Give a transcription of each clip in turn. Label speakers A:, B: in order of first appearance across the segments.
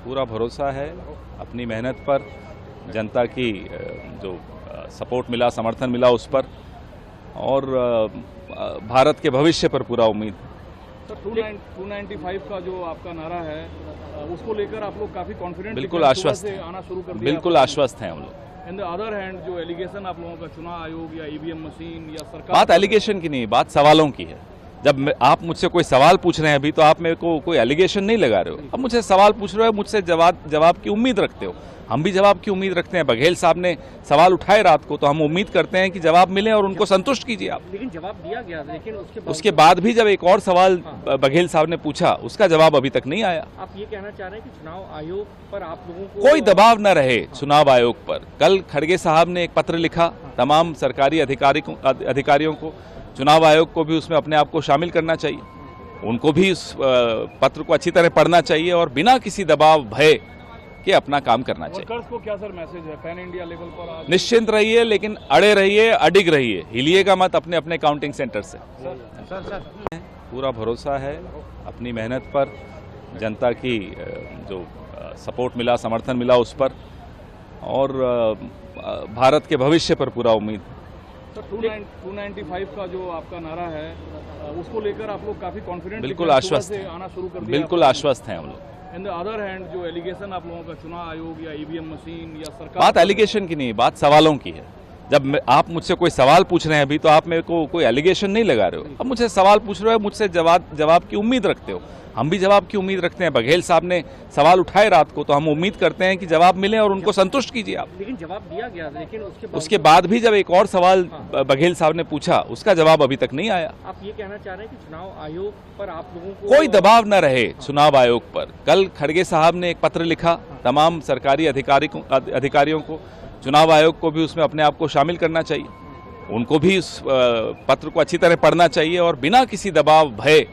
A: पूरा भरोसा है अपनी मेहनत पर, जनता की जो सपोर्ट मिला, समर्थन मिला उस पर, और भारत के भविष्य पर पूरा उम्मीद।
B: सर 295 का जो आपका नारा है उसको लेकर आप लोग काफी कॉन्फिडेंट,
A: बिल्कुल आश्वस्त
B: आना शुरू कर दिया,
A: बिल्कुल आश्वस्त हैं हम लोग।
B: इन द अदर हैंड जो एलिगेशन आप लोगों का चुनाव आयोग या ईवीएम मशीन या सरकार,
A: बात एलिगेशन की नहीं, बात सवालों की है। जब आप मुझसे कोई सवाल पूछ रहे हैं अभी, तो आप मेरे को कोई एलिगेशन नहीं लगा रहे हो। अब मुझसे सवाल पूछ रहे हो, मुझसे जवाब की उम्मीद रखते हो। हम भी जवाब की उम्मीद रखते हैं। बघेल साहब ने सवाल उठाए रात को, तो हम उम्मीद करते हैं कि जवाब मिले और उनको संतुष्ट कीजिए आप।
B: लेकिन जवाब दिया गया, लेकिन
A: उसके बाद भी जब एक और सवाल बघेल साहब ने पूछा, उसका जवाब अभी तक नहीं आया।
B: आप ये कहना चाह रहे हैं कि चुनाव आयोग पर आप लोगों को
A: कोई दबाव न रहे चुनाव आयोग पर। कल खड़गे साहब ने एक पत्र लिखा तमाम सरकारी अधिकारियों को, चुनाव आयोग को भी उसमें अपने आप को शामिल करना चाहिए। उनको भी उस पत्र को अच्छी तरह पढ़ना चाहिए और बिना किसी दबाव भय के अपना काम करना चाहिए।
B: वर्कर्स को क्या सर मैसेज है पैन इंडिया लेवल पर? आज
A: निश्चिंत रहिए, लेकिन अड़े रहिए, अडिग रहिए, हिलिएगा मत अपने अपने काउंटिंग सेंटर से। पूरा भरोसा है अपनी मेहनत पर, जनता की जो सपोर्ट मिला, समर्थन मिला उस पर, और भारत के भविष्य पर पूरा उम्मीद।
B: सर 295 का जो आपका नारा है उसको लेकर आप लोग काफी कॉन्फिडेंट,
A: बिल्कुल आश्वस्त
B: आना शुरू कर दिया,
A: बिल्कुल आश्वस्त हैं हम लोग।
B: इन द अदर हैंड जो एलिगेशन आप लोगों का चुनाव आयोग या ईवीएम मशीन या सरकार,
A: बात एलिगेशन की नहीं, बात सवालों की है। जब आप मुझसे कोई सवाल पूछ रहे हैं अभी, तो आप मेरे को कोई एलिगेशन नहीं लगा रहे हो। अब मुझसे सवाल पूछ रहे हो, मुझसे जवाब की उम्मीद रखते हो। हम भी जवाब की उम्मीद रखते हैं। बघेल साहब ने सवाल उठाए रात को, तो हम उम्मीद करते हैं कि जवाब मिले और उनको संतुष्ट कीजिए आप।
B: लेकिन जवाब दिया गया, लेकिन
A: उसके बाद भी जब एक और सवाल बघेल साहब ने पूछा, उसका जवाब अभी तक नहीं आया।
B: आप ये कहना चाह रहे हैं कि चुनाव आयोग पर आप लोगों को
A: कोई दबाव न रहे चुनाव आयोग पर। कल खड़गे साहब ने एक पत्र लिखा तमाम सरकारी अधिकारियों को, चुनाव आयोग को भी उसमें अपने आप को शामिल करना चाहिए। उनको भी उस पत्र को अच्छी तरह पढ़ना चाहिए और बिना किसी दबाव भय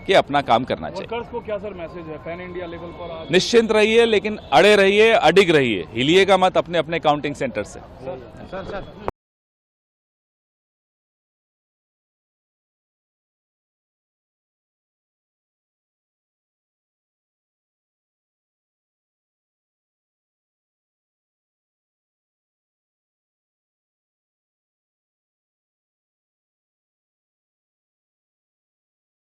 A: के अपना काम करना चाहिए।
B: वर्कर्स को क्या सर मैसेज है पैन इंडिया लेवल पर? आज
A: निश्चिंत रहिए, लेकिन अड़े रहिए, अडिग रहिए, हिलिएगा मत अपने अपने काउंटिंग सेंटर से।